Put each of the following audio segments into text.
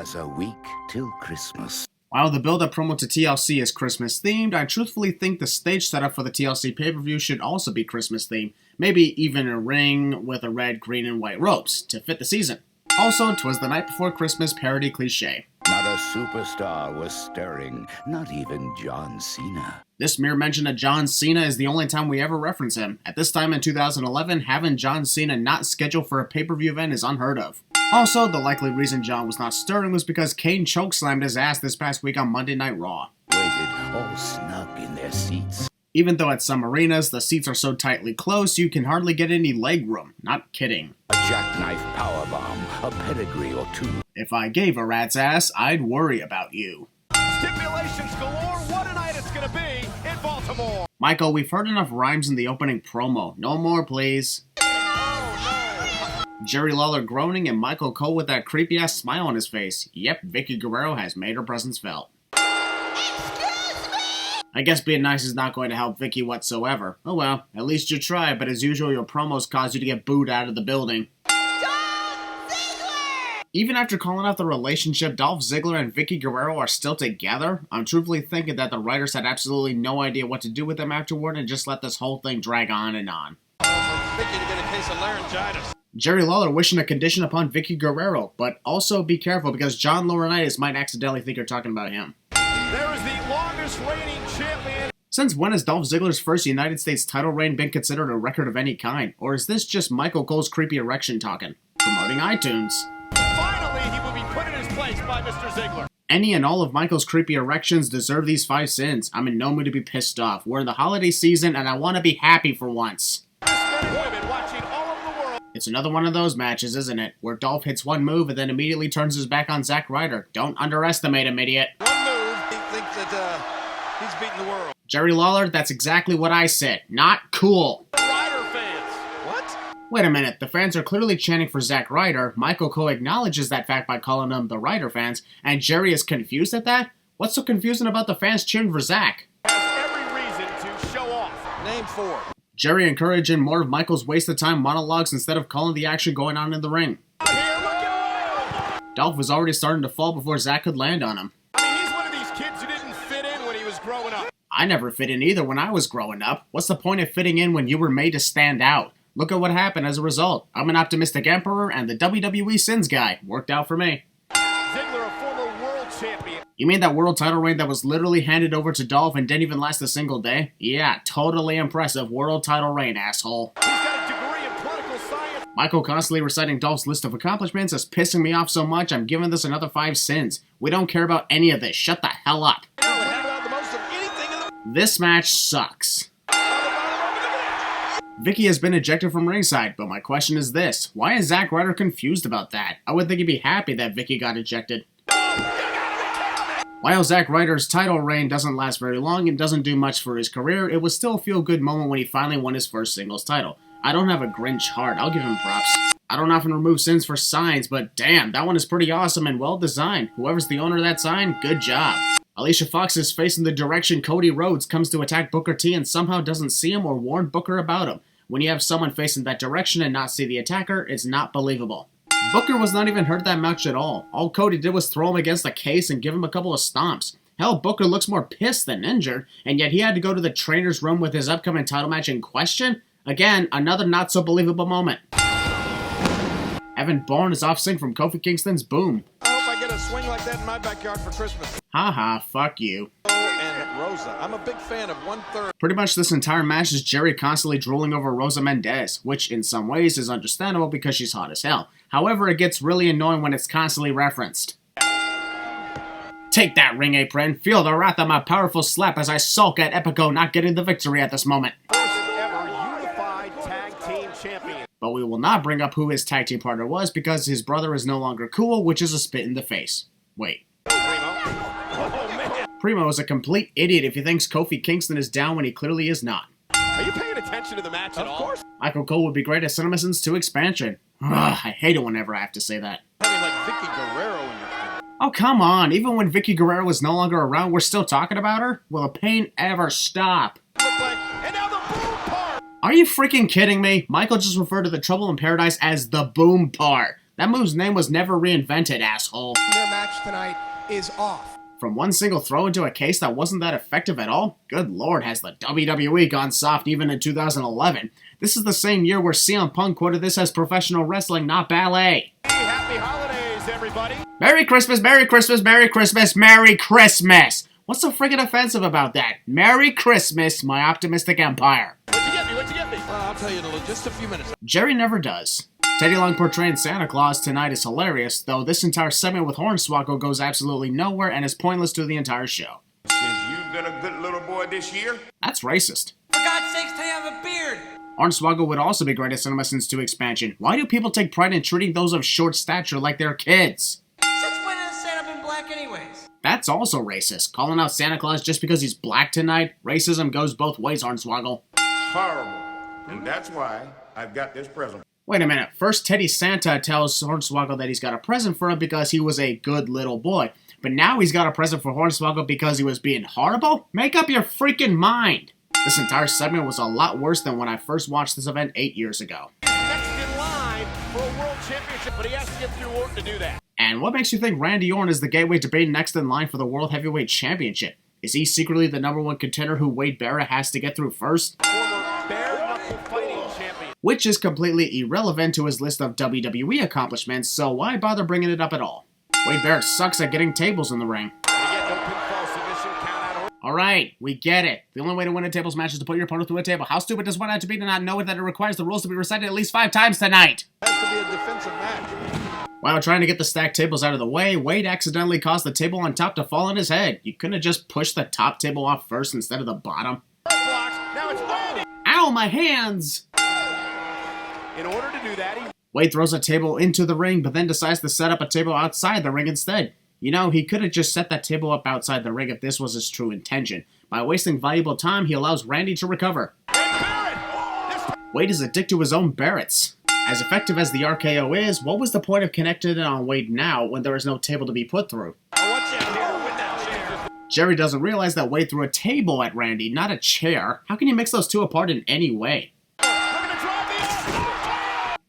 was a week till Christmas. While the build-up promo to TLC is Christmas-themed, I truthfully think the stage setup for the TLC pay-per-view should also be Christmas-themed. Maybe even a ring with a red, green, and white ropes to fit the season. Also, 'twas the night before Christmas parody cliche. Not a superstar was stirring, not even John Cena. This mere mention of John Cena is the only time we ever reference him. At this time in 2011, having John Cena not scheduled for a pay-per-view event is unheard of. Also, the likely reason John was not stirring was because Kane chokeslammed his ass this past week on Monday Night Raw. Waited all snug in their seats. Even though at some arenas the seats are so tightly close you can hardly get any leg room. Not kidding. A jackknife powerbomb, a pedigree or two. If I gave a rat's ass, I'd worry about you. Stipulations galore, what a night it's gonna be in Baltimore! Michael, we've heard enough rhymes in the opening promo. No more, please. Jerry Lawler groaning and Michael Cole with that creepy-ass smile on his face. Yep, Vicky Guerrero has made her presence felt. I guess being nice is not going to help Vicky whatsoever. Oh well, at least you try, but as usual your promos cause you to get booed out of the building. Even after calling out the relationship, Dolph Ziggler and Vicky Guerrero are still together? I'm truthfully thinking that the writers had absolutely no idea what to do with them afterward and just let this whole thing drag on and on. Vicky to get a case of laryngitis. Jerry Lawler wishing a condition upon Vicky Guerrero, but also be careful because John Laurinaitis might accidentally think you're talking about him. There is the longest reigning champion. Since when has Dolph Ziggler's first United States title reign been considered a record of any kind? Or is this just Michael Cole's creepy erection talking? Promoting iTunes. Finally, he will be put in his place by Mr. Ziggler. Any and all of Michael's creepy erections deserve these 5 sins. I'm in no mood to be pissed off. We're in the holiday season and I want to be happy for once. Women watching all over the world. It's another one of those matches, isn't it? Where Dolph hits one move and then immediately turns his back on Zack Ryder. Don't underestimate him, idiot. One move, he thinks that he's beating the world. Jerry Lawler, that's exactly what I said. Not cool. Ryder fans. What? Wait a minute, the fans are clearly chanting for Zack Ryder. Michael Cole acknowledges that fact by calling them the Ryder fans, and Jerry is confused at that? What's so confusing about the fans cheering for Zack? Has every reason to show off. Name 4. Jerry encouraging more of Michael's waste-of-time monologues instead of calling the action going on in the ring. Here, look at him. Dolph was already starting to fall before Zack could land on him. I mean, he's one of these kids who didn't fit in when he was growing up. I never fit in either when I was growing up. What's the point of fitting in when you were made to stand out? Look at what happened as a result. I'm an optimistic emperor and the WWE sins guy. Worked out for me. Ziggler, a former world champion. You mean that world title reign that was literally handed over to Dolph and didn't even last a single day? Yeah, totally impressive world title reign, asshole. He's got a degree in political science. Michael constantly reciting Dolph's list of accomplishments is pissing me off so much I'm giving this another 5 sins. We don't care about any of this. Shut the hell up. The most of anything in the... This match sucks. Vicky has been ejected from ringside, but my question is this. Why is Zack Ryder confused about that? I would think he'd be happy that Vicky got ejected. While Zack Ryder's title reign doesn't last very long and doesn't do much for his career, it was still a feel-good moment when he finally won his first singles title. I don't have a Grinch heart, I'll give him props. I don't often remove sins for signs, but damn, that one is pretty awesome and well designed. Whoever's the owner of that sign, good job. Alicia Fox is facing the direction Cody Rhodes comes to attack Booker T and somehow doesn't see him or warn Booker about him. When you have someone facing that direction and not see the attacker, it's not believable. Booker was not even hurt that much at all. All Cody did was throw him against the case and give him a couple of stomps. Hell, Booker looks more pissed than injured, and yet he had to go to the trainer's room with his upcoming title match in question? Again, another not-so-believable moment. Evan Bourne is off sync from Kofi Kingston's Boom. I hope I get a swing like that in my backyard for Christmas. Haha, fuck you. And Rosa. I'm a big fan of 1/3. Pretty much this entire match is Jerry constantly drooling over Rosa Mendez, which in some ways is understandable because she's hot as hell. However, it gets really annoying when it's constantly referenced. Take that, ring apron. Feel the wrath of my powerful slap as I sulk at Epico not getting the victory at this moment. First ever unified tag team champion. But we will not bring up who his tag team partner was because his brother is no longer cool, which is a spit in the face. Wait. Oh, man. Primo is a complete idiot if he thinks Kofi Kingston is down when he clearly is not. Are you paying attention to the match at all? Of course. Michael Cole would be great at CinemaSins 2 expansion. Ugh, I hate it whenever I have to say that. I mean, like Vicky Guerrero in your... Oh, come on. Even when Vicky Guerrero is no longer around, we're still talking about her? Will the pain ever stop? Look like... And now the boom part! Are you freaking kidding me? Michael just referred to the Trouble in Paradise as the boom part. That move's name was never reinvented, asshole. Their match tonight is off. From one single throw into a case that wasn't that effective at all? Good lord, has the WWE gone soft even in 2011. This is the same year where CM Punk quoted this as professional wrestling, not ballet. Happy holidays, everybody. Merry Christmas, Merry Christmas, Merry Christmas, Merry Christmas! What's so friggin' offensive about that? Merry Christmas, my optimistic empire. What'd you get me? What'd you get me? I'll tell you in just a few minutes. Jerry never does. Teddy Long portraying Santa Claus tonight is hilarious, though this entire segment with Hornswoggle goes absolutely nowhere and is pointless to the entire show. Since you've been a good little boy this year? That's racist. For God's sakes, Teddy, I have a beard! Hornswoggle would also be great at Cinema Sins 2 expansion. Why do people take pride in treating those of short stature like they're kids? Since when has Santa been black anyways? That's also racist. Calling out Santa Claus just because he's black tonight? Racism goes both ways, Hornswoggle. Horrible. And that's why I've got this present. Wait a minute. First, Teddy Santa tells Hornswoggle that he's got a present for him because he was a good little boy. But now he's got a present for Hornswoggle because he was being horrible? Make up your freaking mind! This entire segment was a lot worse than when I first watched this event 8 years ago. Next in line for a world championship, but he has to get through Orton to do that. And what makes you think Randy Orton is the gateway to being next in line for the World Heavyweight Championship? Is he secretly the #1 contender who Wade Barrett has to get through first? Former bare-knuckle fighting champion. Which is completely irrelevant to his list of WWE accomplishments, so why bother bringing it up at all? Wade Barrett sucks at getting tables in the ring. Again, no pinfall submission count out. Alright, we get it. The only way to win a tables match is to put your opponent through a table. How stupid does one have to be to not know that it requires the rules to be recited at least 5 times tonight? Has to be a defensive match. While trying to get the stacked tables out of the way, Wade accidentally caused the table on top to fall on his head. You couldn't have just pushed the top table off first instead of the bottom? Blocks. Now it's Randy. Ow, my hands! In order to do that, he Wade throws a table into the ring, but then decides to set up a table outside the ring instead. You know, he could have just set that table up outside the ring if this was his true intention. By wasting valuable time, he allows Randy to recover. Wade is a dick to his own Barretts. As effective as the RKO is, what was the point of connecting it on Wade now when there is no table to be put through? Jerry doesn't realize that Wade threw a table at Randy, not a chair. How can you mix those two apart in any way?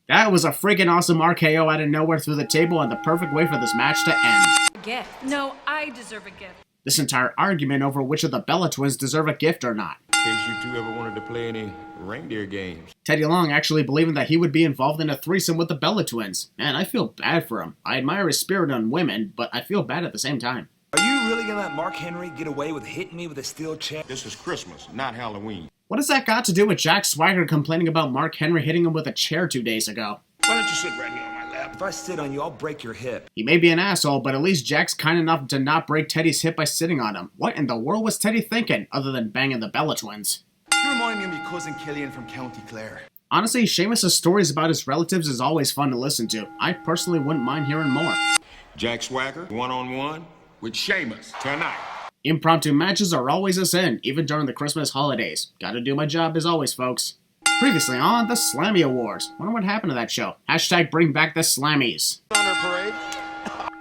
That was a friggin' awesome RKO out of nowhere through the table and the perfect way for this match to end. Gift. No, I deserve a gift. This entire argument over which of the Bella twins deserve a gift or not. In case you two ever wanted to play any reindeer games. Teddy Long actually believing that he would be involved in a threesome with the Bella twins. Man, I feel bad for him. I admire his spirit on women, but I feel bad at the same time. Are you really gonna let Mark Henry get away with hitting me with a steel chair? This is Christmas, not Halloween. What has that got to do with Jack Swagger complaining about Mark Henry hitting him with a chair 2 days ago? Why don't you sit right here on my lap? If I sit on you, I'll break your hip. He may be an asshole, but at least Jack's kind enough to not break Teddy's hip by sitting on him. What in the world was Teddy thinking, other than banging the Bella twins? You remind me of my cousin Killian from County Clare. Honestly, Sheamus' stories about his relatives is always fun to listen to. I personally wouldn't mind hearing more. Jack Swagger, one-on-one with Sheamus tonight. Impromptu matches are always a sin, even during the Christmas holidays. Gotta do my job as always, folks. Previously on the Slammy Awards. Wonder what happened to that show. Hashtag bring back the Slammies. honor parade.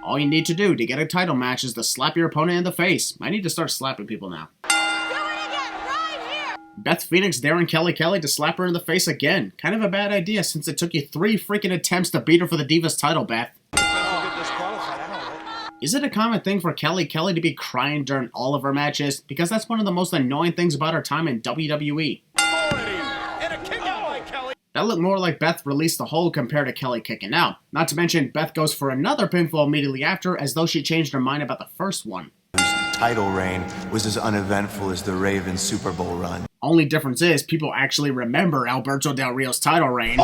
All you need to do to get a title match is to slap your opponent in the face. I need to start slapping people now. Beth Phoenix daring Kelly Kelly to slap her in the face again. Kind of a bad idea since it took you 3 freaking attempts to beat her for the Divas title, Beth. Is it a common thing for Kelly Kelly to be crying during all of her matches? Because that's one of the most annoying things about her time in WWE. And a kick out by Kelly. That looked more like Beth released the hold compared to Kelly kicking out. Not to mention, Beth goes for another pinfall immediately after as though she changed her mind about the first one. Title reign was as uneventful as the Ravens Super Bowl run. Only difference is, people actually remember Alberto Del Rio's title reign.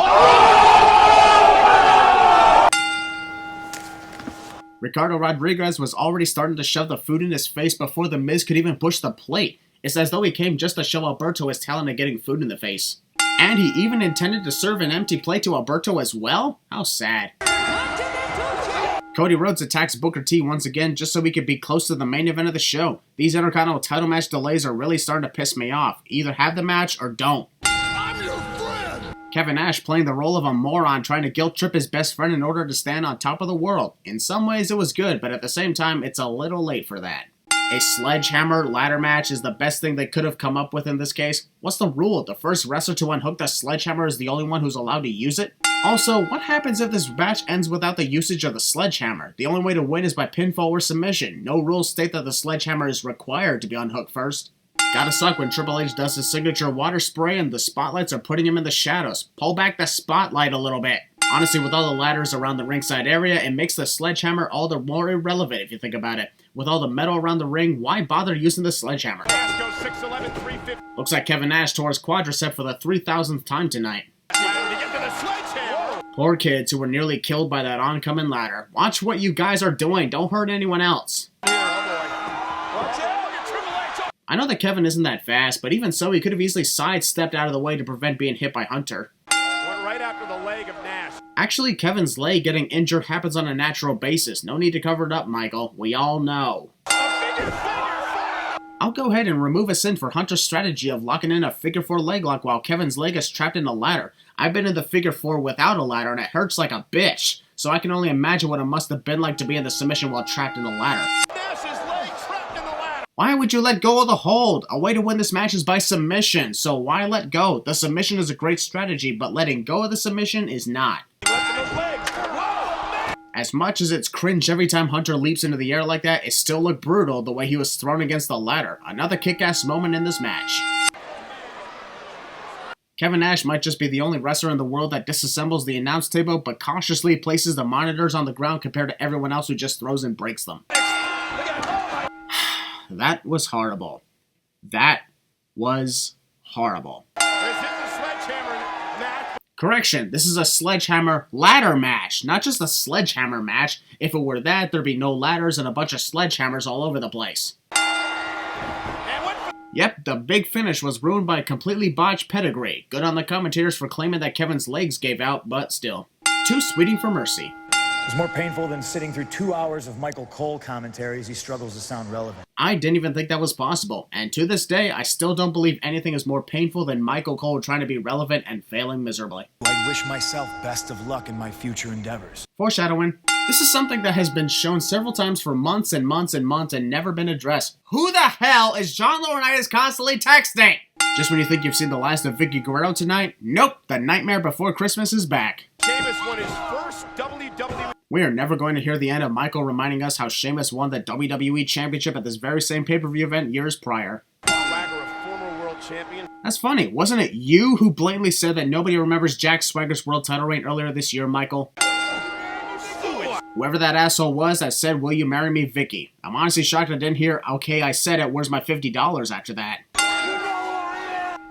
Ricardo Rodriguez was already starting to shove the food in his face before The Miz could even push the plate. It's as though he came just to show Alberto his talent at getting food in the face. And he even intended to serve an empty plate to Alberto as well? How sad. Cody Rhodes attacks Booker T once again just so he could be close to the main event of the show. These Intercontinental title match delays are really starting to piss me off. Either have the match or don't. I'm your friend. Kevin Nash playing the role of a moron trying to guilt trip his best friend in order to stand on top of the world. In some ways it was good, but at the same time it's a little late for that. A sledgehammer ladder match is the best thing they could have come up with in this case. What's the rule? The first wrestler to unhook the sledgehammer is the only one who's allowed to use it? Also, what happens if this match ends without the usage of the sledgehammer? The only way to win is by pinfall or submission. No rules state that the sledgehammer is required to be unhooked first. Gotta suck when Triple H does his signature water spray and the spotlights are putting him in the shadows. Pull back the spotlight a little bit. Honestly, with all the ladders around the ringside area, it makes the sledgehammer all the more irrelevant if you think about it. With all the metal around the ring, why bother using the sledgehammer? Looks like Kevin Nash tore his quadricep for the 3,000th time tonight. Poor kids who were nearly killed by that oncoming ladder. Watch what you guys are doing. Don't hurt anyone else. I know that Kevin isn't that fast, but even so, he could have easily sidestepped out of the way to prevent being hit by Hunter. Went right after the leg of Nash. Actually, Kevin's leg getting injured happens on a natural basis. No need to cover it up, Michael. We all know. I'll go ahead and remove a sin for Hunter's strategy of locking in a figure 4 leg lock while Kevin's leg is trapped in a ladder. I've been in the figure 4 without a ladder and it hurts like a bitch. So I can only imagine what it must have been like to be in the submission while trapped in the ladder. Nash's leg trapped in the ladder. Why would you let go of the hold? A way to win this match is by submission, so why let go? The submission is a great strategy, but letting go of the submission is not. As much as it's cringe every time Hunter leaps into the air like that, it still looked brutal the way he was thrown against the ladder. Another kick-ass moment in this match. Kevin Nash might just be the only wrestler in the world that disassembles the announce table, but cautiously places the monitors on the ground compared to everyone else who just throws and breaks them. That was horrible. That was horrible. Correction, this is a sledgehammer ladder match, not just a sledgehammer match. If it were that, there'd be no ladders and a bunch of sledgehammers all over the place. Yep, the big finish was ruined by a completely botched pedigree. Good on the commentators for claiming that Kevin's legs gave out, but still. Too sweeting for mercy. It's more painful than sitting through 2 hours of Michael Cole commentary as he struggles to sound relevant. I didn't even think that was possible, and to this day, I still don't believe anything is more painful than Michael Cole trying to be relevant and failing miserably. I wish myself best of luck in my future endeavors. Foreshadowing. This is something that has been shown several times for months and months and months and never been addressed. Who the hell is John Laurinaitis constantly texting? Just when you think you've seen the last of Vicky Guerrero tonight, nope, the Nightmare Before Christmas is back. Sheamus won his first WWE. We are never going to hear the end of Michael reminding us how Sheamus won the WWE Championship at this very same pay-per-view event years prior. Swagger, a former world champion. That's funny. Wasn't it you who blatantly said that nobody remembers Jack Swagger's world title reign earlier this year, Michael? Whoever that asshole was that said, "Will you marry me, Vicky?" I'm honestly shocked I didn't hear, "Okay, I said it, where's my $50 after that?"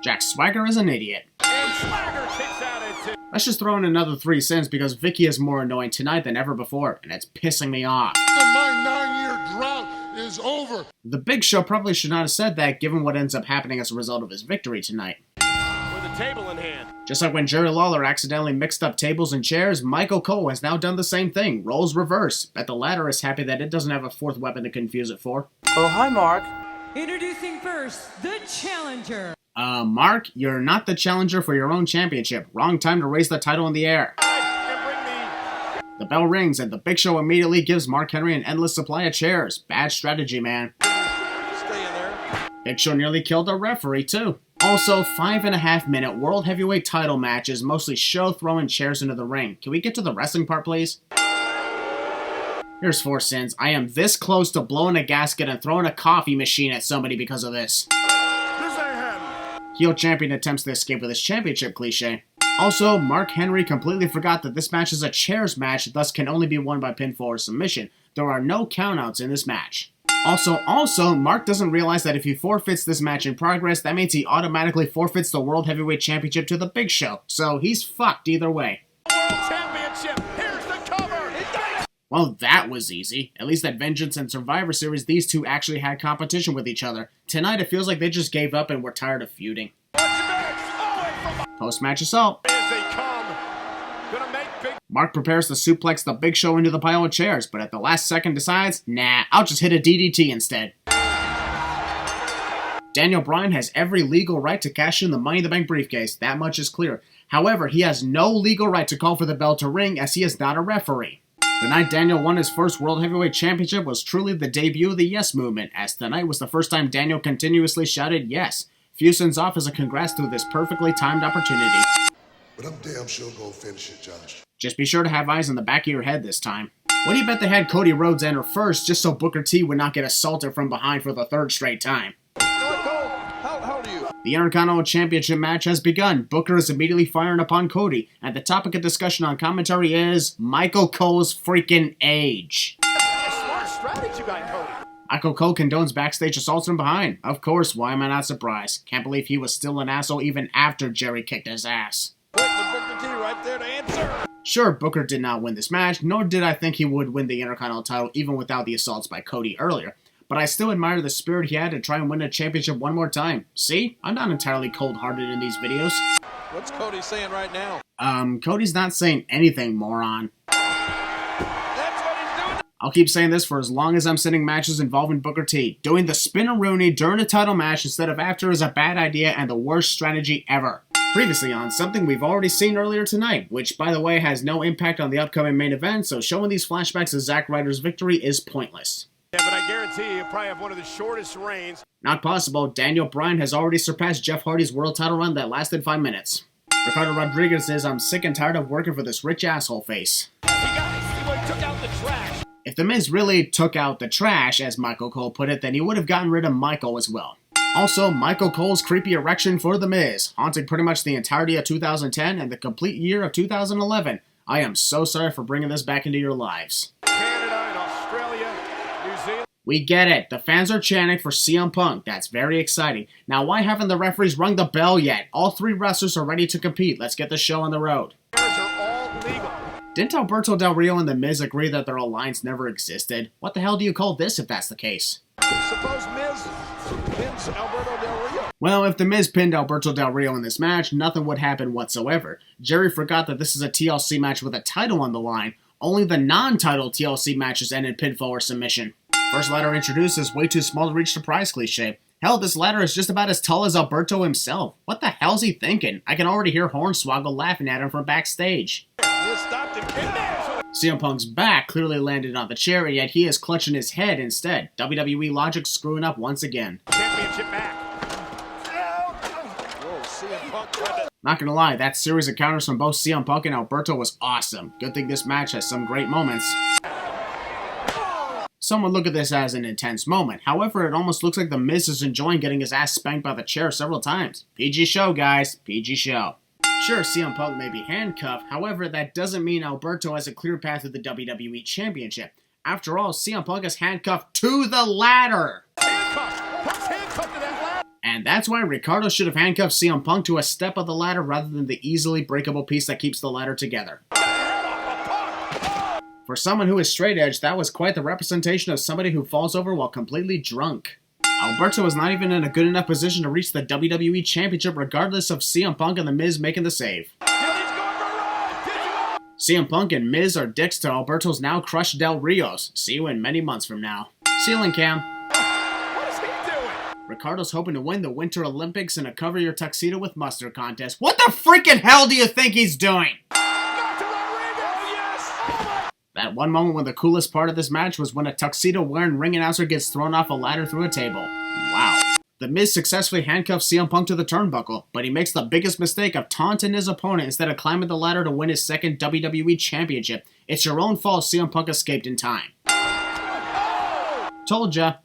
Jack Swagger is an idiot. And Swagger kicks out at 2. Let's just throw in another 3 cents because Vicky is more annoying tonight than ever before, and it's pissing me off. My 9-year drought is over. The Big Show probably should not have said that given what ends up happening as a result of his victory tonight. With a table in hand. Just like when Jerry Lawler accidentally mixed up tables and chairs, Michael Cole has now done the same thing. Roles reverse. Bet the ladder is happy that it doesn't have a 4th weapon to confuse it for. Oh, hi, Mark. Introducing first, the challenger. Mark, you're not the challenger for your own championship. Wrong time to raise the title in the air. The bell rings, and the Big Show immediately gives Mark Henry an endless supply of chairs. Bad strategy, man. Stay in there. Big Show nearly killed a referee, too. Also, 5.5-minute World Heavyweight title matches, mostly show throwing chairs into the ring. Can we get to the wrestling part, please? Here's 4 cents. I am this close to blowing a gasket and throwing a coffee machine at somebody because of this. Heel champion attempts to escape with his championship cliche. Also, Mark Henry completely forgot that this match is a chairs match, thus can only be won by pinfall or submission. There are no countouts in this match. Also, Mark doesn't realize that if he forfeits this match in progress, that means he automatically forfeits the World Heavyweight Championship to the Big Show. So he's fucked either way. World Championship. Here's the cover. Well, that was easy. At least at Vengeance and Survivor Series, these two actually had competition with each other. Tonight, it feels like they just gave up and were tired of feuding. Post-match assault. Mark prepares to suplex the Big Show into the pile of chairs, but at the last second decides, nah, I'll just hit a DDT instead. Daniel Bryan has every legal right to cash in the Money in the Bank briefcase, that much is clear. However, he has no legal right to call for the bell to ring as he is not a referee. The night Daniel won his first World Heavyweight Championship was truly the debut of the Yes Movement, as tonight was the first time Daniel continuously shouted yes. Few cents off as a congrats to this perfectly timed opportunity. but I'm damn sure gonna finish it, Josh. Just be sure to have eyes on the back of your head this time. What do you bet they had Cody Rhodes enter first just so Booker T would not get assaulted from behind for the third straight time? How old are you? The Intercontinental Championship match has begun. Booker is immediately firing upon Cody, and the topic of discussion on commentary is Michael Cole's freaking age. Smart strategy by Cody. Michael Cole condones backstage assaults from behind. Of course, why am I not surprised? Can't believe he was still an asshole even after Jerry kicked his ass. Put the Booker T right there to answer. Sure, Booker did not win this match, nor did I think he would win the Intercontinental title even without the assaults by Cody earlier. But I still admire the spirit he had to try and win a championship one more time. See? I'm not entirely cold-hearted in these videos. What's Cody saying right now? Cody's not saying anything, moron. That's what he's doing. I'll keep saying this for as long as I'm sending matches involving Booker T. Doing the spin-a-rooney during a title match instead of after is a bad idea and the worst strategy ever. Previously on something we've already seen earlier tonight, which by the way has no impact on the upcoming main event, so showing these flashbacks of Zack Ryder's victory is pointless. Yeah, but I guarantee you, he'll probably have one of the shortest reigns. Not possible. Daniel Bryan has already surpassed Jeff Hardy's world title run that lasted 5 minutes. Ricardo Rodriguez says, I'm sick and tired of working for this rich asshole face. Hey guys, see what he took out the trash. If The Miz really took out the trash, as Michael Cole put it, then he would have gotten rid of Michael as well. Also, Michael Cole's creepy erection for The Miz, haunting pretty much the entirety of 2010 and the complete year of 2011. I am so sorry for bringing this back into your lives. Canada and Australia, New Zealand. We get it. The fans are chanting for CM Punk. That's very exciting. Now, why haven't the referees rung the bell yet? All 3 wrestlers are ready to compete. Let's get the show on the road. Are all legal. Didn't Alberto Del Rio and The Miz agree that their alliance never existed? What the hell do you call this if that's the case? Suppose Miz pins Alberto Del Rio. Well, if The Miz pinned Alberto Del Rio in this match, nothing would happen whatsoever. Jerry forgot that this is a TLC match with a title on the line. Only the non-title TLC matches end in pinfall or submission. First ladder introduced is way too small to reach the prize cliche. Hell, this ladder is just about as tall as Alberto himself. What the hell's he thinking? I can already hear Hornswoggle laughing at him from backstage. Just stopped and kicked. CM Punk's back clearly landed on the chair, and yet he is clutching his head instead. WWE logic screwing up once again. Championship back. Whoa, CM Punk tried to... Not gonna lie, that series of counters from both CM Punk and Alberto was awesome. Good thing this match has some great moments. Some would look at this as an intense moment. However, it almost looks like The Miz is enjoying getting his ass spanked by the chair several times. PG show, guys. PG show. Sure, CM Punk may be handcuffed. However, that doesn't mean Alberto has a clear path to the WWE Championship. After all, CM Punk is handcuffed to the ladder. Punk's handcuffed to that ladder. And that's why Ricardo should have handcuffed CM Punk to a step of the ladder rather than the easily breakable piece that keeps the ladder together. For someone who is straight edge, that was quite the representation of somebody who falls over while completely drunk. Alberto was not even in a good enough position to reach the WWE Championship regardless of CM Punk and The Miz making the save. CM Punk and Miz are dicks to Alberto's now crushed Del Rios. See you in many months from now. Ceiling cam. What is he doing? Ricardo's hoping to win the Winter Olympics in a cover your tuxedo with mustard contest. What the freaking hell do you think he's doing? That one moment when the coolest part of this match was when a tuxedo-wearing ring announcer gets thrown off a ladder through a table. Wow. The Miz successfully handcuffs CM Punk to the turnbuckle, but he makes the biggest mistake of taunting his opponent instead of climbing the ladder to win his second WWE Championship. It's your own fault CM Punk escaped in time. Told ya.